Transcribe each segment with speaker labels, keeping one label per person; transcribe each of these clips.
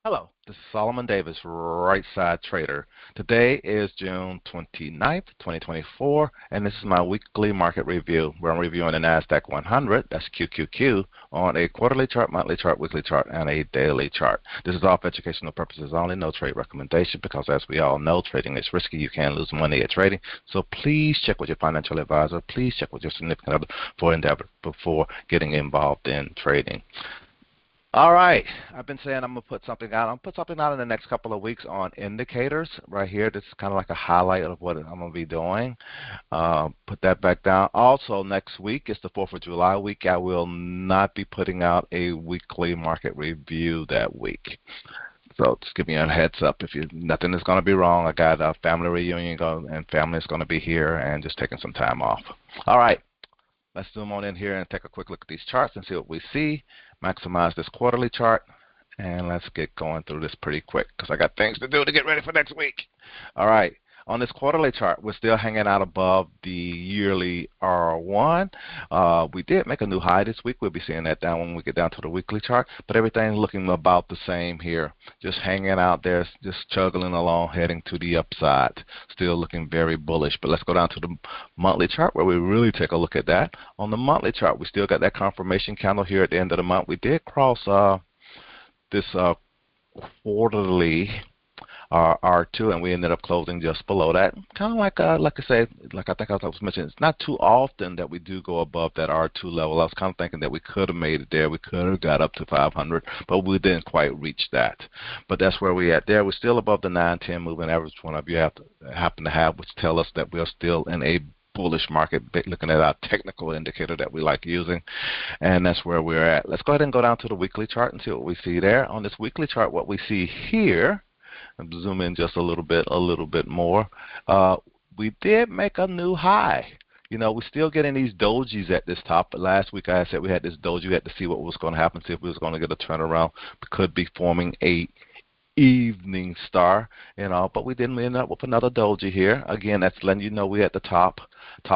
Speaker 1: Hello, this is Solomon Davis, Right Side Trader. Today is June 29th, 2024, and this is my weekly market review where I'm reviewing the NASDAQ 100, that's QQQ, on a quarterly chart, monthly chart, weekly chart, and a daily chart. This is all for educational purposes only, no trade recommendation, because as we all know, trading is risky. You can lose money at trading, so please check with your financial advisor. Please check with your significant other for endeavor before getting involved in trading. All right, I've been saying I'm going to put something out. I'm going to put something out in the next couple of weeks on indicators right here. This is kind of like a highlight of what I'm going to be doing. Put that back down. Also, next week is the 4th of July week. I will not be putting out a weekly market review that week. So just give me a heads up. Nothing is going to be wrong. I got a family reunion and family is going to be here and just taking some time off. All right. Let's zoom on in here and take a quick look at these charts and see what we see. Maximize this quarterly chart, and let's get going through this pretty quick because I got things to do to get ready for next week. All right. On this quarterly chart, we're still hanging out above the yearly R1. We did make a new high this week. We'll be seeing that down when we get down to the weekly chart, but everything's looking about the same here. Just hanging out there, just chugging along, heading to the upside. Still looking very bullish, but let's go down to the monthly chart where we really take a look at that. On the monthly chart, we still got that confirmation candle here at the end of the month. We did cross this quarterly R2, and we ended up closing just below that. Kind of like I said, like I think I was mentioning, it's not too often that we do go above that R2 level. I was kind of thinking that we could have made it there. We could have got up to 500, but we didn't quite reach that. But that's where we're at there. We're still above the 9-10 moving average one of you happen to have, which tell us that we're still in a bullish market, looking at our technical indicator that we like using, and that's where we're at. Let's go ahead and go down to the weekly chart and see what we see there. On this weekly chart, what we see here, zoom in just a little bit more. We did make a new high. You know, we're still getting these dojis at this top. But last week I said we had this doji. We had to see what was going to happen, see if we was going to get a turnaround. We could be forming a evening star, but we didn't. We end up with another doji here. Again, that's letting you know we're at the top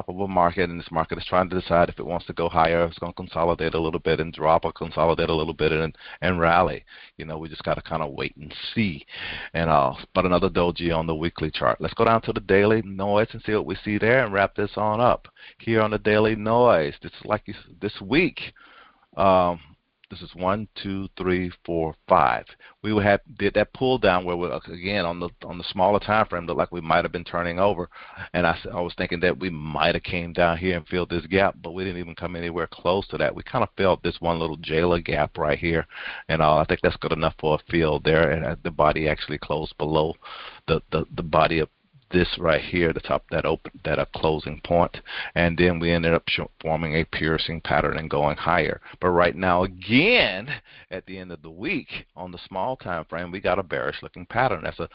Speaker 1: of a market, and this market is trying to decide if it wants to go higher. It's going to consolidate a little bit and drop, or consolidate a little bit and rally. We just got to kind of wait and see. But another doji on the weekly chart. Let's go down to the daily noise and see what we see there, and wrap this on up here on the daily noise. This is like this week. This is 1, 2, 3, 4, 5. We did that pull down where we again on the smaller time frame looked like we might have been turning over, and I was thinking that we might have came down here and filled this gap, but we didn't even come anywhere close to that. We kind of felt this one little jailer gap right here, and I think that's good enough for a fill there, and the body actually closed below the body of this right here, the top that closing point, and then we ended up forming a piercing pattern and going higher. But right now, again, at the end of the week on the small time frame, we got a bearish looking pattern. That's a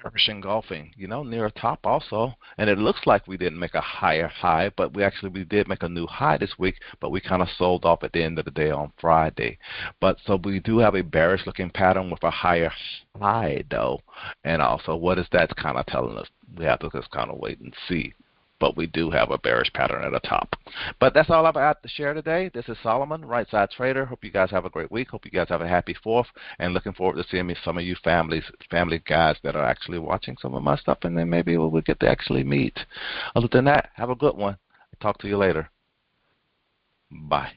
Speaker 1: bearish engulfing, near a top also, and it looks like we didn't make a higher high, but we did make a new high this week, but we kind of sold off at the end of the day on Friday. But so we do have a bearish looking pattern with a higher high though, and also what is that kind of telling us? We have to just kind of wait and see. But we do have a bearish pattern at the top. But that's all I've got to share today. This is Solomon, Right Side Trader. Hope you guys have a great week. Hope you guys have a happy 4th, and looking forward to seeing some of you family guys that are actually watching some of my stuff, and then maybe we'll get to actually meet. Other than that, have a good one. Talk to you later. Bye.